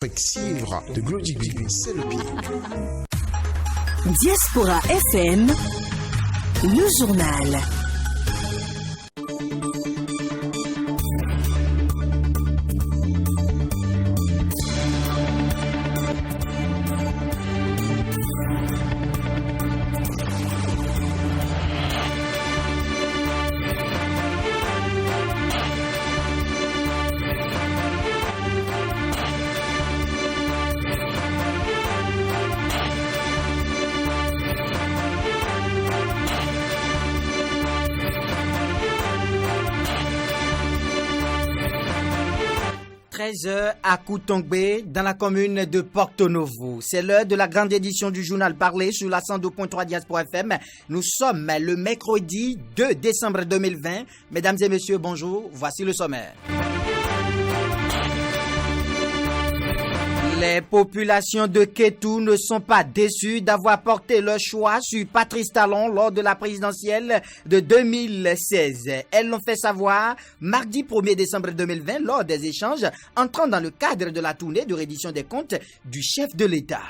Avec Sivra de Glody Bibi, c'est le pied. Diaspora FM, le journal. À Koutongbe, dans la commune de Porto Novo. C'est l'heure de la grande édition du journal parlé sur la 102.3 Diaspora FM. Nous sommes le mercredi 2 décembre 2020. Mesdames et messieurs, bonjour. Voici le sommaire. Les populations de Kétou ne sont pas déçues d'avoir porté leur choix sur Patrice Talon lors de la présidentielle de 2016. Elles l'ont fait savoir mardi 1er décembre 2020 lors des échanges entrant dans le cadre de la tournée de reddition des comptes du chef de l'État.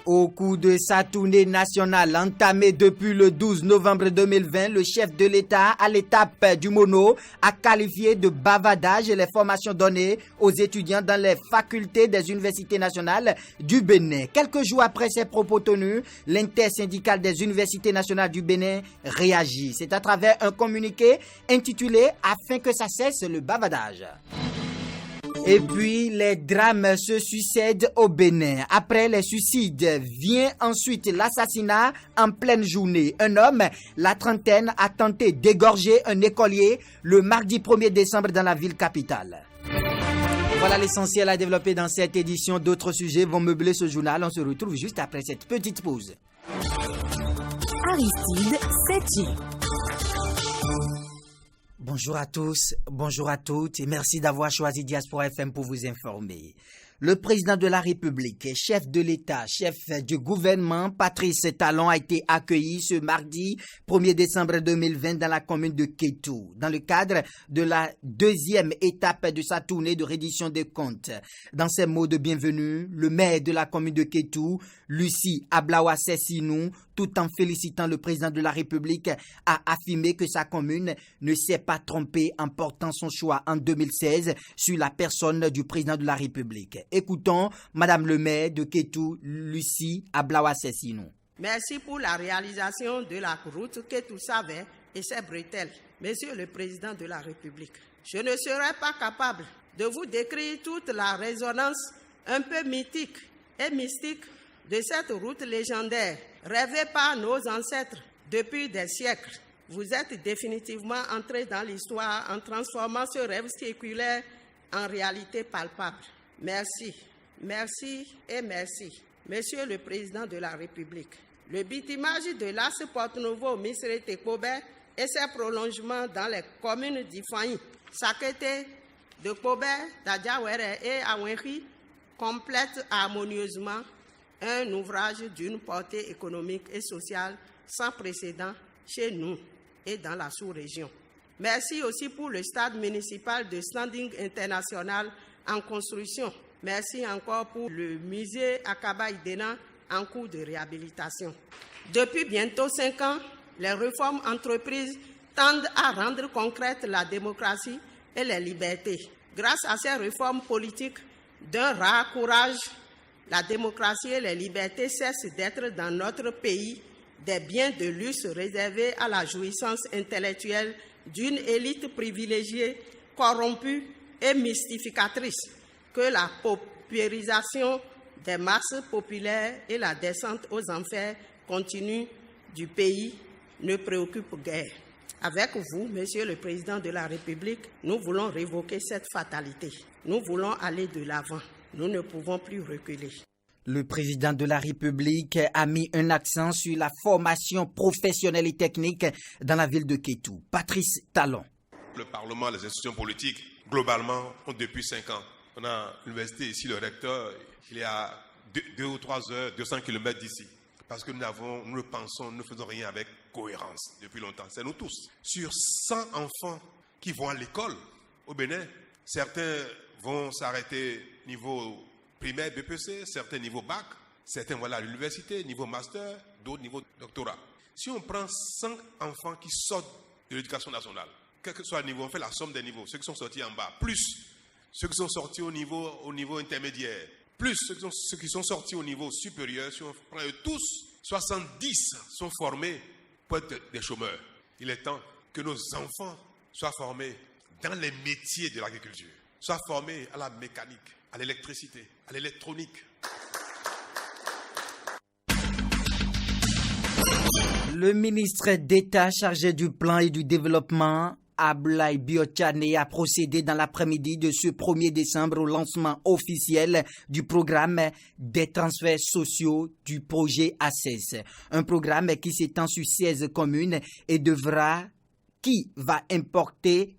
Au cours de sa tournée nationale entamée depuis le 12 novembre 2020, le chef de l'État, à l'étape du Mono, a qualifié de bavardage les formations données aux étudiants dans les facultés des universités nationales du Bénin. Quelques jours après ces propos tenus, l'intersyndicale des universités nationales du Bénin réagit. C'est à travers un communiqué intitulé « Afin que ça cesse le bavardage ». Et puis, les drames se succèdent au Bénin. Après les suicides, vient ensuite l'assassinat en pleine journée. Un homme, la trentaine, a tenté d'égorger un écolier le mardi 1er décembre dans la ville capitale. Voilà l'essentiel à développer dans cette édition. D'autres sujets vont meubler ce journal. On se retrouve juste après cette petite pause. Aristide Sétier. Bonjour à tous, bonjour à toutes et merci d'avoir choisi Diaspora FM pour vous informer. Le président de la République et chef de l'État, chef du gouvernement, Patrice Talon, a été accueilli ce mardi 1er décembre 2020 dans la commune de Kétou, dans le cadre de la deuxième étape de sa tournée de reddition des comptes. Dans ses mots de bienvenue, le maire de la commune de Kétou, Lucie Ablawa Sessinou, tout en félicitant le président de la République, a affirmé que sa commune ne s'est pas trompée en portant son choix en 2016 sur la personne du président de la République. Écoutons Madame le maire de Kétou, Lucie Ablawa Sessinou. Merci pour la réalisation de la route Kétou-Savé et ses bretelles, Monsieur le Président de la République. Je ne serai pas capable de vous décrire toute la résonance un peu mythique et mystique de cette route légendaire, rêvée par nos ancêtres depuis des siècles. Vous êtes définitivement entré dans l'histoire en transformant ce rêve séculaire en réalité palpable. Merci, merci et merci, Monsieur le Président de la République. Le bitumage de l'Axe Porto Novo, Misrete-Kobé et ses prolongements dans les communes d'Ifaï, Sakete, de Kobé, d'Adjawere et Awenri complètent harmonieusement un ouvrage d'une portée économique et sociale sans précédent chez nous et dans la sous-région. Merci aussi pour le stade municipal de standing international en construction. Merci encore pour le musée Akaba Idena en cours de réhabilitation. Depuis bientôt 5 ans, les réformes entreprises tendent à rendre concrète la démocratie et les libertés. Grâce à ces réformes politiques d'un rare courage, la démocratie et les libertés cessent d'être dans notre pays des biens de luxe réservés à la jouissance intellectuelle d'une élite privilégiée, corrompue et mystificatrice, que la paupérisation des masses populaires et la descente aux enfers continue du pays ne préoccupent guère. Avec vous, Monsieur le Président de la République, nous voulons révoquer cette fatalité. Nous voulons aller de l'avant. Nous ne pouvons plus reculer. Le président de la République a mis un accent sur la formation professionnelle et technique dans la ville de Kétou. Patrice Talon. Le Parlement, les institutions politiques, globalement, ont depuis 5 ans. On a l'université ici, le recteur, il y a 2 ou 3 heures, 200 km d'ici. Parce que nous le pensons, nous ne faisons rien avec cohérence depuis longtemps. C'est nous tous. Sur 100 enfants qui vont à l'école au Bénin, certains vont s'arrêter niveau primaire, BPC, certains niveau bac, certains vont aller à l'université, niveau master, d'autres niveau doctorat. Si on prend 5 enfants qui sortent de l'éducation nationale, quel que soit le niveau, on fait la somme des niveaux, ceux qui sont sortis en bas, plus ceux qui sont sortis au niveau intermédiaire, plus ceux qui sont sortis au niveau supérieur, si on prend eux tous, 70 sont formés pour être des chômeurs. Il est temps que nos enfants soient formés dans les métiers de l'agriculture, soient formés à la mécanique, à l'électricité, à l'électronique. Le ministre d'État chargé du plan et du développement, Abdoulaye Biotchane, a procédé dans l'après-midi de ce 1er décembre au lancement officiel du programme des transferts sociaux du projet ACCESS. Un programme qui s'étend sur 16 communes et qui va impacter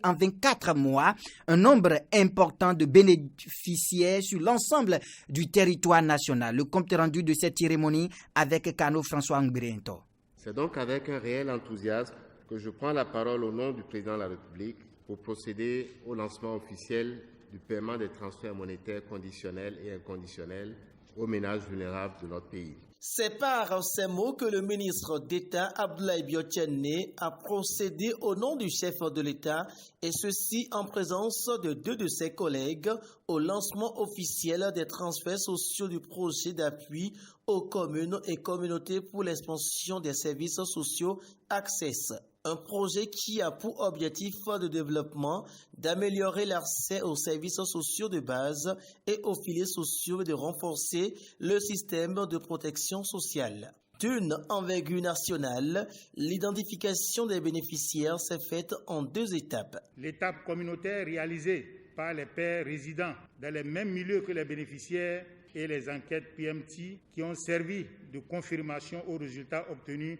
en 24 mois un nombre important de bénéficiaires sur l'ensemble du territoire national. Le compte rendu de cette cérémonie avec Kano François Ngbrento. C'est donc avec un réel enthousiasme que je prends la parole au nom du Président de la République pour procéder au lancement officiel du paiement des transferts monétaires conditionnels et inconditionnels aux ménages vulnérables de notre pays. C'est par ces mots que le ministre d'État Abdoulaye Biotchane a procédé au nom du chef de l'État et ceci en présence de 2 de ses collègues au lancement officiel des transferts sociaux du projet d'appui aux communes et communautés pour l'expansion des services sociaux ACCESS. Un projet qui a pour objectif de développement d'améliorer l'accès aux services sociaux de base et aux filets sociaux et de renforcer le système de protection sociale. D'une envergure nationale, l'identification des bénéficiaires s'est faite en 2 étapes. L'étape communautaire réalisée par les pairs résidents dans les mêmes milieux que les bénéficiaires et les enquêtes PMT qui ont servi de confirmation aux résultats obtenus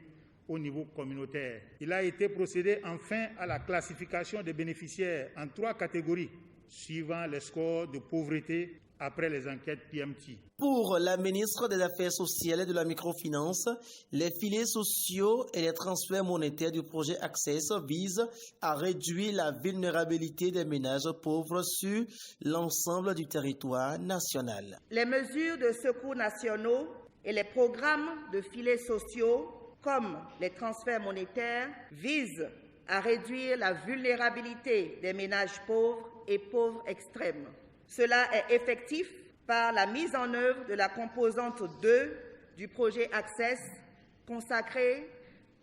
au niveau communautaire. Il a été procédé enfin à la classification des bénéficiaires en 3 catégories, suivant les scores de pauvreté après les enquêtes PMT. Pour la ministre des Affaires sociales et de la microfinance, les filets sociaux et les transferts monétaires du projet ACCESS visent à réduire la vulnérabilité des ménages pauvres sur l'ensemble du territoire national. Les mesures de secours nationaux et les programmes de filets sociaux comme les transferts monétaires, visent à réduire la vulnérabilité des ménages pauvres et pauvres extrêmes. Cela est effectif par la mise en œuvre de la composante 2 du projet ACCESS consacrée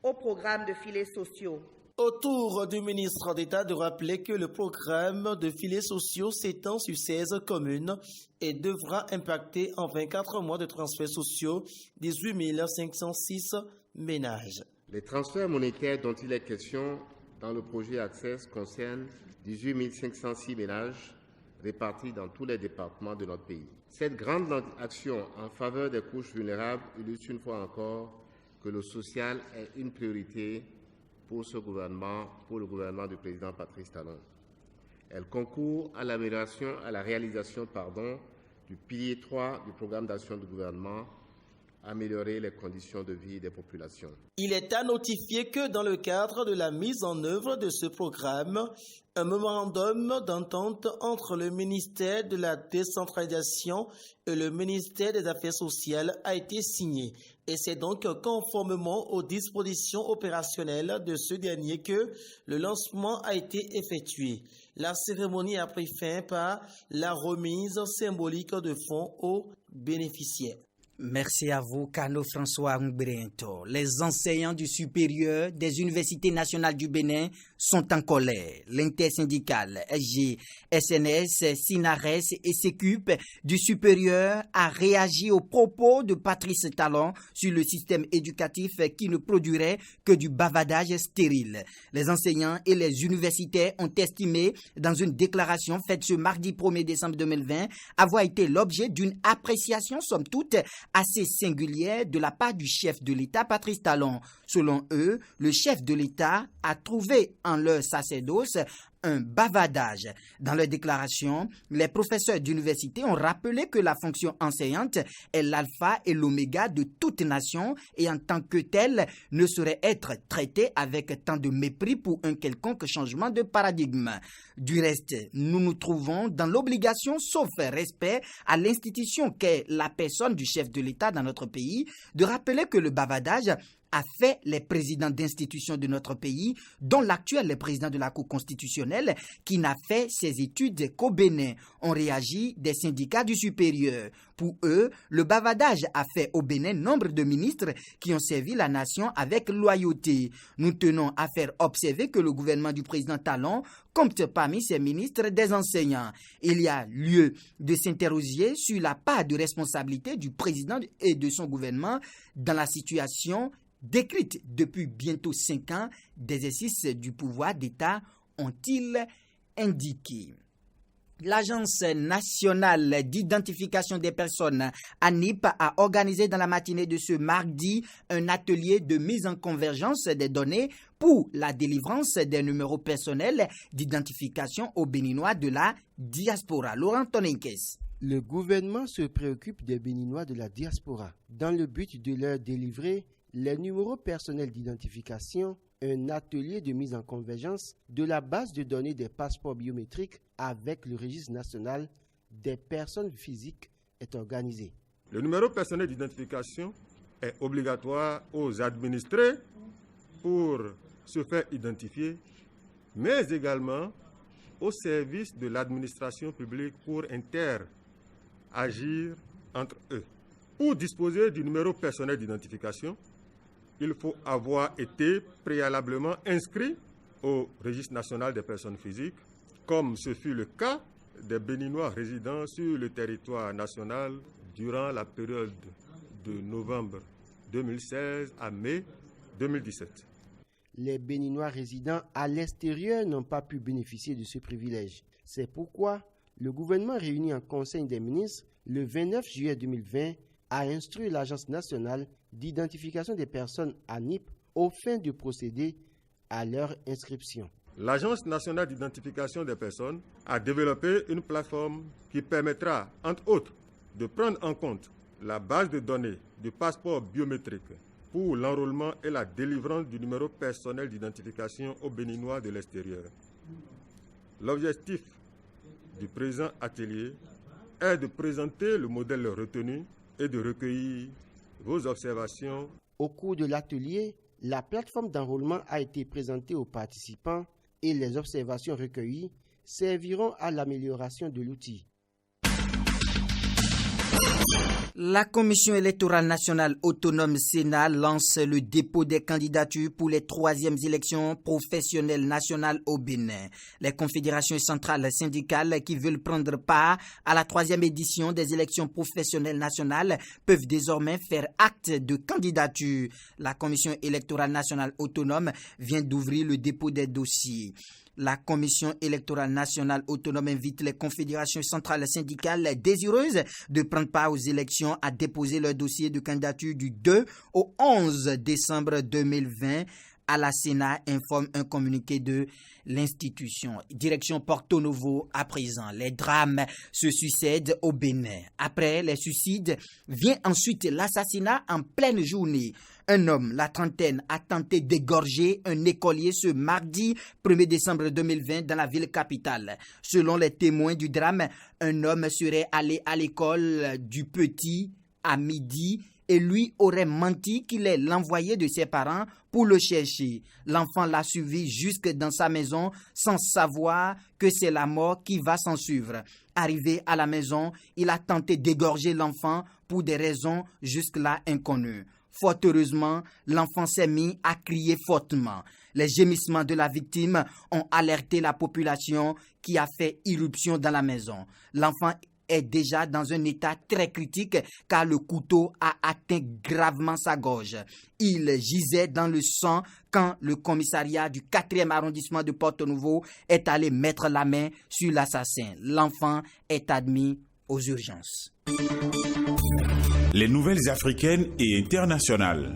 au programme de filets sociaux. Au tour du ministre d'État de rappeler que le programme de filets sociaux s'étend sur 16 communes et devra impacter en 24 mois de transferts sociaux 18 506 ménages. Les transferts monétaires dont il est question dans le projet ACCESS concernent 18 506 ménages répartis dans tous les départements de notre pays. Cette grande action en faveur des couches vulnérables illustre une fois encore que le social est une priorité pour le gouvernement du président Patrice Talon. Elle concourt à l'amélioration, à la réalisation du pilier 3 du programme d'action du gouvernement, améliorer les conditions de vie des populations. Il est à notifier que dans le cadre de la mise en œuvre de ce programme, un mémorandum d'entente entre le ministère de la décentralisation et le ministère des Affaires sociales a été signé. Et c'est donc conformément aux dispositions opérationnelles de ce dernier que le lancement a été effectué. La cérémonie a pris fin par la remise symbolique de fonds aux bénéficiaires. Merci à vous, Kano François Ngbrento. Les enseignants du supérieur des universités nationales du Bénin sont en colère. L'intersyndicale SG, SNS, SINARES et SECUP du supérieur a réagi aux propos de Patrice Talon sur le système éducatif qui ne produirait que du bavardage stérile. Les enseignants et les universitaires ont estimé, dans une déclaration faite ce mardi 1er décembre 2020, avoir été l'objet d'une appréciation, somme toute, assez singulière de la part du chef de l'État, Patrice Talon. Selon eux, le chef de l'État a trouvé en leur sacerdoce un bavardage. Dans leur déclaration, les professeurs d'université ont rappelé que la fonction enseignante est l'alpha et l'oméga de toute nation et en tant que telle ne saurait être traitée avec tant de mépris pour un quelconque changement de paradigme. Du reste, nous nous trouvons dans l'obligation, sauf respect à l'institution qu'est la personne du chef de l'État dans notre pays, de rappeler que le bavardage a fait les présidents d'institutions de notre pays, dont l'actuel président de la Cour constitutionnelle, qui n'a fait ses études qu'au Bénin. On réagit des syndicats du supérieur. Pour eux, le bavardage a fait au Bénin nombre de ministres qui ont servi la nation avec loyauté. Nous tenons à faire observer que le gouvernement du président Talon compte parmi ses ministres des enseignants. Il y a lieu de s'interroger sur la part de responsabilité du président et de son gouvernement dans la situation décrite depuis bientôt 5 ans d'exercice du pouvoir d'État, ont-ils indiqué. L'Agence nationale d'identification des personnes, ANIP, a organisé dans la matinée de ce mardi un atelier de mise en convergence des données pour la délivrance des numéros personnels d'identification aux Béninois de la diaspora. Laurent Toninkes. Le gouvernement se préoccupe des Béninois de la diaspora dans le but de leur délivrer les numéros personnels d'identification. Un atelier de mise en convergence de la base de données des passeports biométriques avec le registre national des personnes physiques est organisé. Le numéro personnel d'identification est obligatoire aux administrés pour se faire identifier, mais également aux services de l'administration publique pour interagir entre eux. Pour disposer du numéro personnel d'identification, il faut avoir été préalablement inscrit au registre national des personnes physiques, comme ce fut le cas des Béninois résidant sur le territoire national durant la période de novembre 2016 à mai 2017. Les Béninois résidant à l'extérieur n'ont pas pu bénéficier de ce privilège. C'est pourquoi le gouvernement réuni en Conseil des ministres le 29 juillet 2020 a instruit l'Agence nationale d'identification des personnes ANIP aux fins de procéder à leur inscription. L'Agence nationale d'identification des personnes a développé une plateforme qui permettra, entre autres, de prendre en compte la base de données du passeport biométrique pour l'enrôlement et la délivrance du numéro personnel d'identification aux Béninois de l'extérieur. L'objectif du présent atelier est de présenter le modèle retenu et de recueillir vos observations. Au cours de l'atelier, la plateforme d'enrôlement a été présentée aux participants et les observations recueillies serviront à l'amélioration de l'outil. La Commission électorale nationale autonome Sénat lance le dépôt des candidatures pour les 3e élections professionnelles nationales au Bénin. Les confédérations centrales syndicales qui veulent prendre part à la 3e édition des élections professionnelles nationales peuvent désormais faire acte de candidature. La Commission électorale nationale autonome vient d'ouvrir le dépôt des dossiers. La Commission électorale nationale autonome invite les confédérations centrales syndicales désireuses de prendre part aux élections à déposer leur dossier de candidature du 2 au 11 décembre 2020 à la Sénat, informe un communiqué de l'institution. Direction Porto Novo à présent. Les drames se succèdent au Bénin. Après les suicides, vient ensuite l'assassinat en pleine journée. Un homme, la trentaine, a tenté d'égorger un écolier ce mardi 1er décembre 2020 dans la ville capitale. Selon les témoins du drame, un homme serait allé à l'école du petit à midi et lui aurait menti qu'il est l'envoyé de ses parents pour le chercher. L'enfant l'a suivi jusque dans sa maison sans savoir que c'est la mort qui va s'en suivre. Arrivé à la maison, il a tenté d'égorger l'enfant pour des raisons jusque-là inconnues. Fort heureusement, l'enfant s'est mis à crier fortement. Les gémissements de la victime ont alerté la population qui a fait irruption dans la maison. L'enfant est déjà dans un état très critique car le couteau a atteint gravement sa gorge. Il gisait dans le sang quand le commissariat du 4e arrondissement de Porto Novo est allé mettre la main sur l'assassin. L'enfant est admis aux urgences. Les nouvelles africaines et internationales.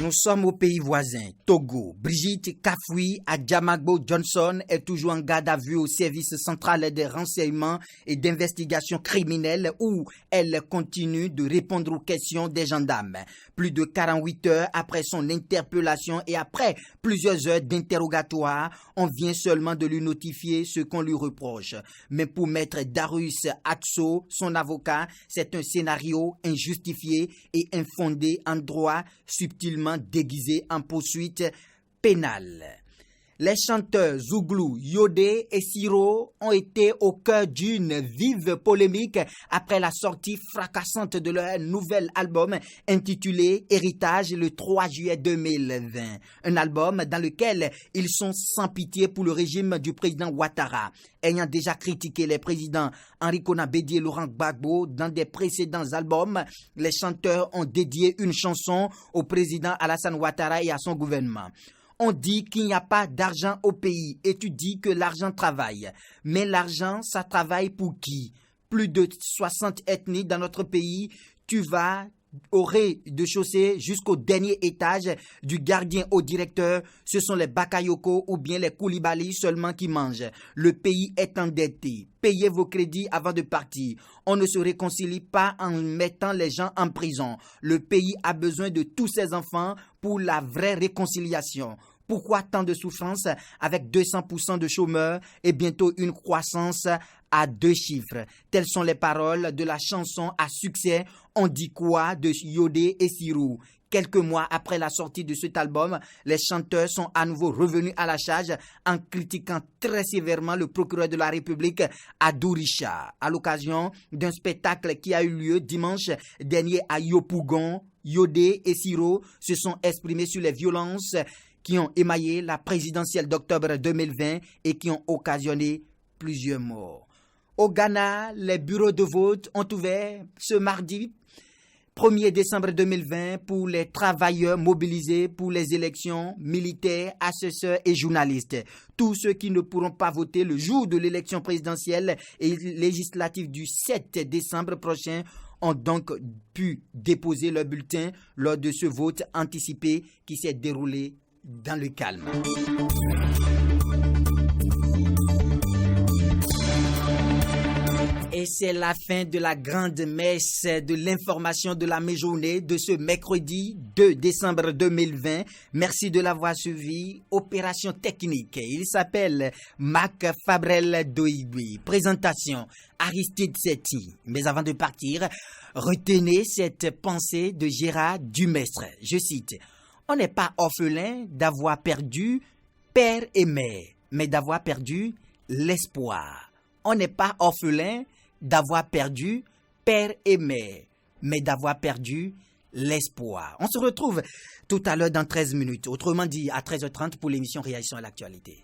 Nous sommes au pays voisin, Togo. Brigitte Kafoui Adjamagbo Johnson est toujours en garde à vue au service central des renseignements et d'investigation criminelle où elle continue de répondre aux questions des gendarmes. Plus de 48 heures après son interpellation et après plusieurs heures d'interrogatoire, on vient seulement de lui notifier ce qu'on lui reproche. Mais pour maître Darius Atso, son avocat, c'est un scénario injustifié et infondé en droit, subtilement déguisé en poursuite pénale. Les chanteurs Zouglou, Yodé et Siro ont été au cœur d'une vive polémique après la sortie fracassante de leur nouvel album intitulé Héritage le 3 juillet 2020. Un album dans lequel ils sont sans pitié pour le régime du président Ouattara. Ayant déjà critiqué les présidents Henri Konan Bédié et Laurent Gbagbo dans des précédents albums, les chanteurs ont dédié une chanson au président Alassane Ouattara et à son gouvernement. On dit qu'il n'y a pas d'argent au pays et tu dis que l'argent travaille. Mais l'argent, ça travaille pour qui? Plus de 60 ethnies dans notre pays, tu vas au rez-de-chaussée jusqu'au dernier étage, du gardien au directeur, ce sont les Bakayoko ou bien les Koulibaly seulement qui mangent. Le pays est endetté. Payez vos crédits avant de partir. On ne se réconcilie pas en mettant les gens en prison. Le pays a besoin de tous ses enfants pour la vraie réconciliation. Pourquoi tant de souffrance avec 200% de chômeurs et bientôt une croissance à 2 chiffres? Telles sont les paroles de la chanson à succès On dit quoi de Yodé et Sirou. Quelques mois après la sortie de cet album, les chanteurs sont à nouveau revenus à la charge en critiquant très sévèrement le procureur de la République, Adou Richa, à l'occasion d'un spectacle qui a eu lieu dimanche dernier à Yopougon. Yodé et Siro se sont exprimés sur les violences qui ont émaillé la présidentielle d'octobre 2020 et qui ont occasionné plusieurs morts. Au Ghana, les bureaux de vote ont ouvert ce mardi 1er décembre 2020 pour les travailleurs mobilisés pour les élections, militaires, assesseurs et journalistes. Tous ceux qui ne pourront pas voter le jour de l'élection présidentielle et législative du 7 décembre prochain ont donc pu déposer leur bulletin lors de ce vote anticipé qui s'est déroulé dans le calme. Et c'est la fin de la grande messe de l'information de la mi-journée de ce mercredi 2 décembre 2020. Merci de l'avoir suivi. Opération technique. Il s'appelle Mac Fabrel Doigui. Présentation Aristide Setti. Mais avant de partir, retenez cette pensée de Gérard Dumestre. Je cite: on n'est pas orphelin d'avoir perdu père et mère, mais d'avoir perdu l'espoir. On n'est pas orphelin d'avoir perdu père et mère, mais d'avoir perdu l'espoir. On se retrouve tout à l'heure dans 13 minutes, autrement dit à 13h30 pour l'émission Réaction à l'actualité.